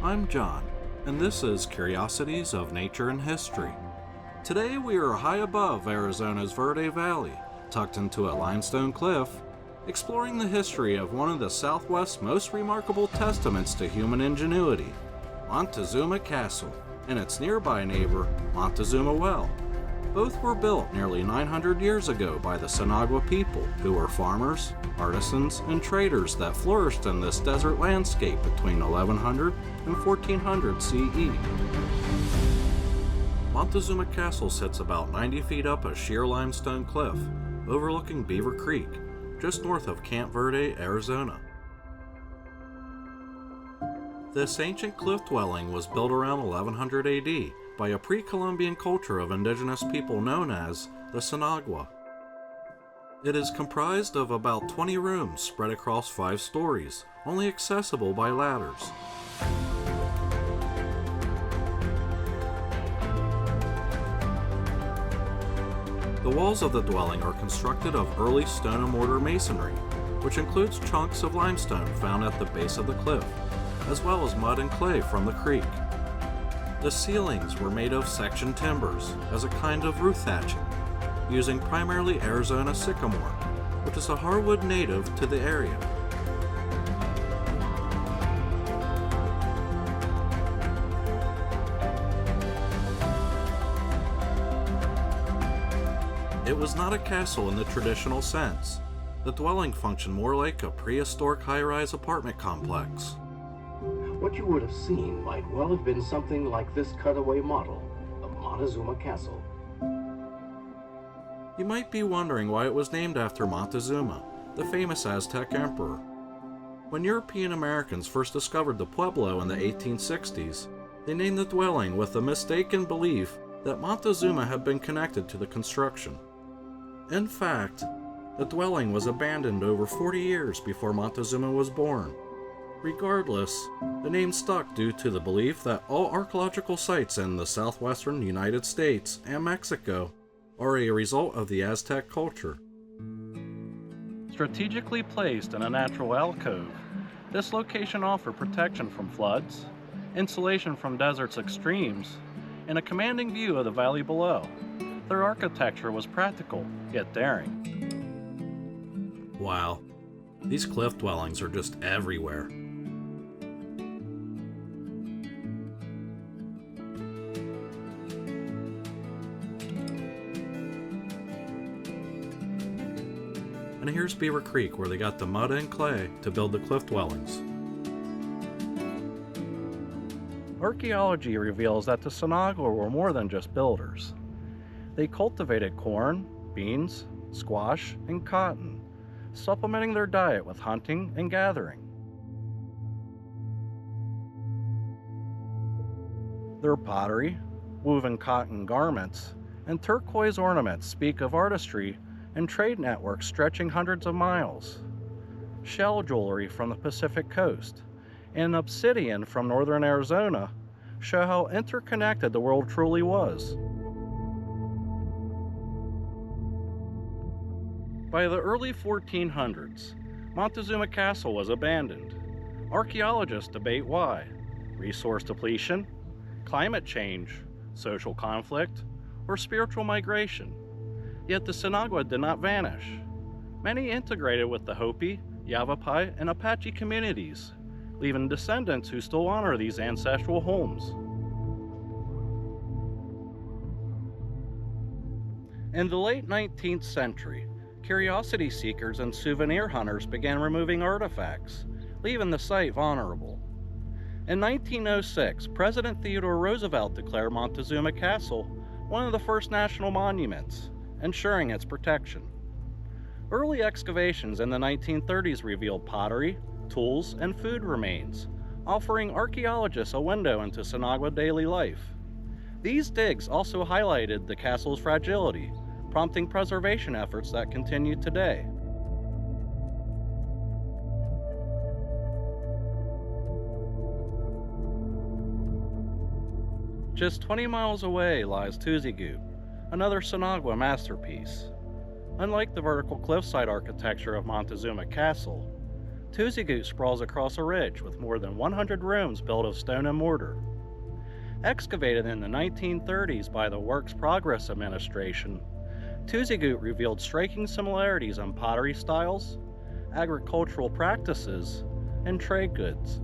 I'm John, and this is Curiosities of Nature and History. Today we are high above Arizona's Verde Valley, tucked into a limestone cliff, exploring the history of one of the Southwest's most remarkable testaments to human ingenuity, Montezuma Castle, and its nearby neighbor, Montezuma Well. Both were built nearly 900 years ago by the Sinagua people, who were farmers, artisans, and traders that flourished in this desert landscape between 1100 and 1400 CE. Montezuma Castle sits about 90 feet up a sheer limestone cliff, overlooking Beaver Creek, just north of Campe Verde, Arizona. This ancient cliff dwelling was built around 1100 AD by a pre-Columbian culture of indigenous people known as the Sinagua. It is comprised of about 20 rooms spread across 5 stories, only accessible by ladders. The walls of the dwelling are constructed of early stone and mortar masonry, which includes chunks of limestone found at the base of the cliff, as well as mud and clay from the creek. The ceilings were made of section timbers as a kind of roof thatching, using primarily Arizona sycamore, which is a hardwood native to the area. It was not a castle in the traditional sense. The dwelling functioned more like a prehistoric high-rise apartment complex. What you would have seen might well have been something like this cutaway model of Montezuma Castle. You might be wondering why it was named after Montezuma, the famous Aztec emperor. When European Americans first discovered the Pueblo in the 1860s, they named the dwelling with the mistaken belief that Montezuma had been connected to the construction. In fact, the dwelling was abandoned over 40 years before Montezuma was born. Regardless, the name stuck due to the belief that all archaeological sites in the southwestern United States and Mexico are a result of the Aztec culture. Strategically placed in a natural alcove, this location offered protection from floods, insulation from desert's extremes, and a commanding view of the valley below. Their architecture was practical, yet daring. Wow, these cliff dwellings are just everywhere. And here's Beaver Creek, where they got the mud and clay to build the cliff dwellings. Archaeology reveals that the Sinagua were more than just builders. They cultivated corn, beans, squash, and cotton, supplementing their diet with hunting and gathering. Their pottery, woven cotton garments, and turquoise ornaments speak of artistry and trade networks stretching hundreds of miles. Shell jewelry from the Pacific coast and obsidian from northern Arizona show how interconnected the world truly was. By the early 1400s, Montezuma Castle was abandoned. Archaeologists debate why: resource depletion, climate change, social conflict, or spiritual migration. Yet the Sinagua did not vanish. Many integrated with the Hopi, Yavapai, and Apache communities, leaving descendants who still honor these ancestral homes. In the late 19th century, curiosity seekers and souvenir hunters began removing artifacts, leaving the site vulnerable. In 1906, President Theodore Roosevelt declared Montezuma Castle one of the first national monuments, ensuring its protection. Early excavations in the 1930s revealed pottery, tools, and food remains, offering archaeologists a window into Sinagua daily life. These digs also highlighted the castle's fragility, prompting preservation efforts that continue today. Just 20 miles away lies Tuzigoot, another Sinagua masterpiece. Unlike the vertical cliffside architecture of Montezuma Castle, Tuzigoot sprawls across a ridge with more than 100 rooms built of stone and mortar. Excavated in the 1930s by the Works Progress Administration, Tuzigoot revealed striking similarities in pottery styles, agricultural practices, and trade goods.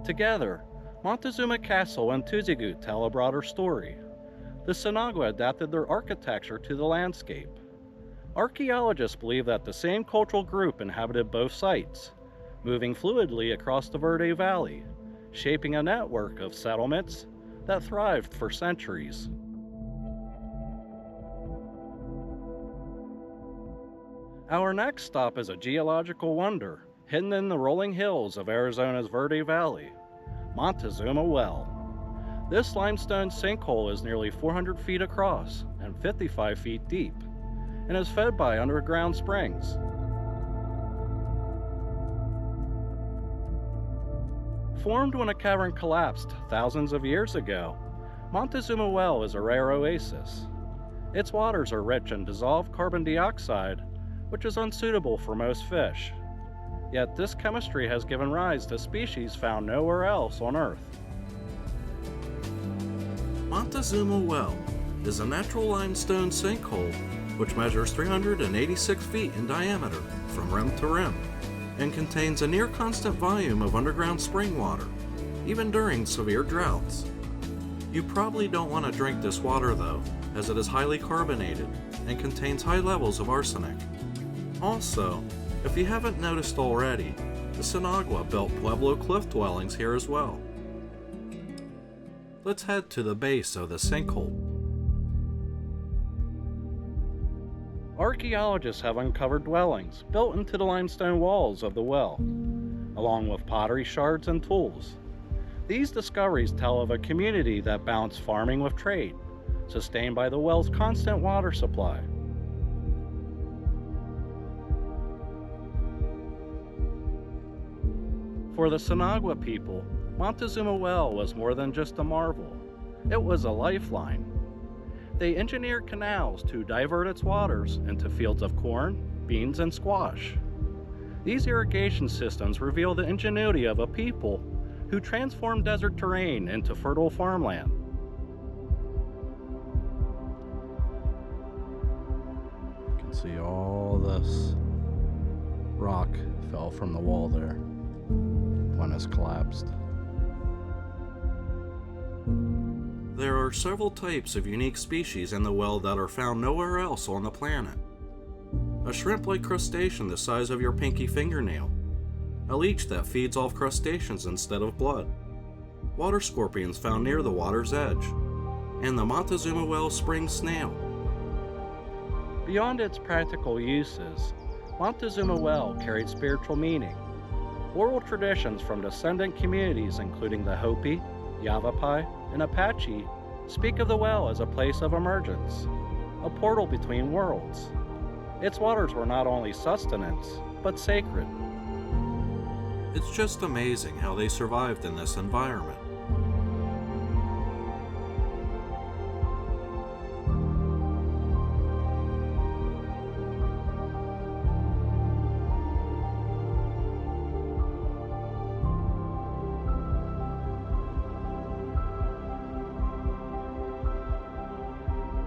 Together, Montezuma Castle and Tuzigoot tell a broader story. The Sinagua adapted their architecture to the landscape. Archaeologists believe that the same cultural group inhabited both sites, moving fluidly across the Verde Valley, shaping a network of settlements that thrived for centuries. Our next stop is a geological wonder hidden in the rolling hills of Arizona's Verde Valley, Montezuma Well. This limestone sinkhole is nearly 400 feet across and 55 feet deep, and is fed by underground springs. Formed when a cavern collapsed thousands of years ago, Montezuma Well is a rare oasis. Its waters are rich in dissolved carbon dioxide, which is unsuitable for most fish. Yet this chemistry has given rise to species found nowhere else on Earth. Montezuma Well is a natural limestone sinkhole which measures 386 feet in diameter from rim to rim and contains a near constant volume of underground spring water, even during severe droughts. You probably don't want to drink this water though, as it is highly carbonated and contains high levels of arsenic. Also, if you haven't noticed already, the Sinagua built Pueblo cliff dwellings here as well. Let's head to the base of the sinkhole. Archaeologists have uncovered dwellings built into the limestone walls of the well, along with pottery shards and tools. These discoveries tell of a community that balanced farming with trade, sustained by the well's constant water supply. For the Sinagua people, Montezuma Well was more than just a marvel. It was a lifeline. They engineered canals to divert its waters into fields of corn, beans, and squash. These irrigation systems reveal the ingenuity of a people who transformed desert terrain into fertile farmland. You can see all this rock fell from the wall there when it's collapsed. There are several types of unique species in the well that are found nowhere else on the planet. A shrimp-like crustacean the size of your pinky fingernail. A leech that feeds off crustaceans instead of blood. Water scorpions found near the water's edge. And the Montezuma Well spring snail. Beyond its practical uses, Montezuma Well carried spiritual meaning. Oral traditions from descendant communities including the Hopi, Yavapai, and Apache speak of the well as a place of emergence, a portal between worlds. Its waters were not only sustenance, but sacred. It's just amazing how they survived in this environment.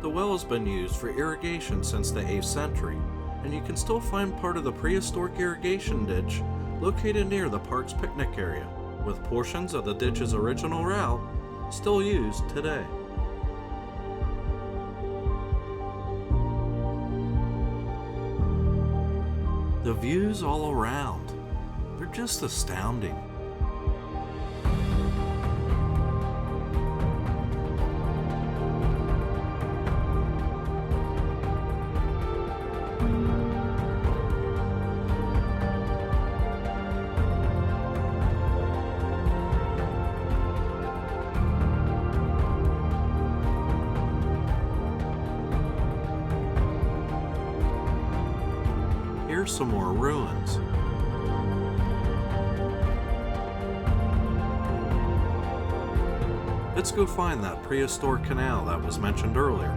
The well has been used for irrigation since the 8th century, and you can still find part of the prehistoric irrigation ditch located near the park's picnic area, with portions of the ditch's original route still used today. The views all around, they're just astounding. Here's some more ruins. Let's go find that prehistoric canal that was mentioned earlier.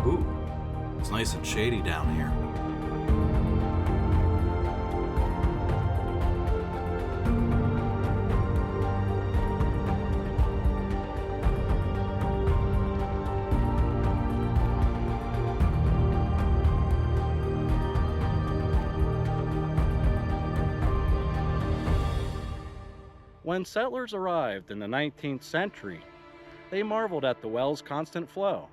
Ooh, it's nice and shady down here. When settlers arrived in the 19th century, they marveled at the well's constant flow.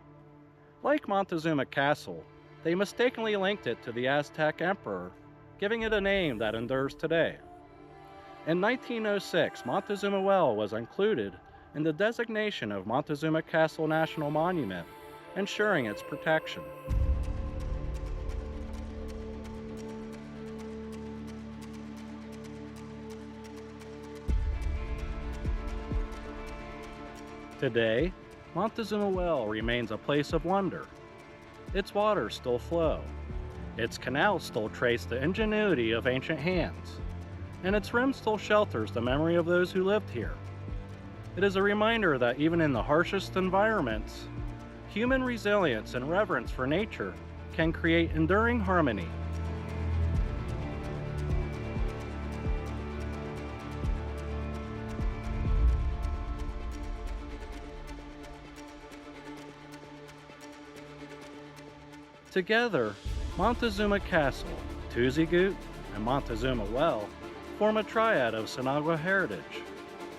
Like Montezuma Castle, they mistakenly linked it to the Aztec emperor, giving it a name that endures today. In 1906, Montezuma Well was included in the designation of Montezuma Castle National Monument, ensuring its protection. Today, Montezuma Well remains a place of wonder. Its waters still flow, its canals still trace the ingenuity of ancient hands, and its rim still shelters the memory of those who lived here. It is a reminder that even in the harshest environments, human resilience and reverence for nature can create enduring harmony. Together, Montezuma Castle, Tuzigoot, and Montezuma Well form a triad of Sinagua heritage.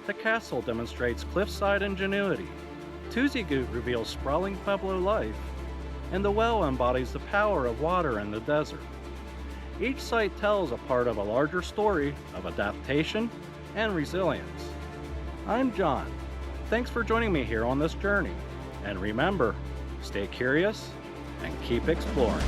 The castle demonstrates cliffside ingenuity, Tuzigoot reveals sprawling Pueblo life, and the well embodies the power of water in the desert. Each site tells a part of a larger story of adaptation and resilience. I'm John. Thanks for joining me here on this journey. And remember, stay curious and keep exploring.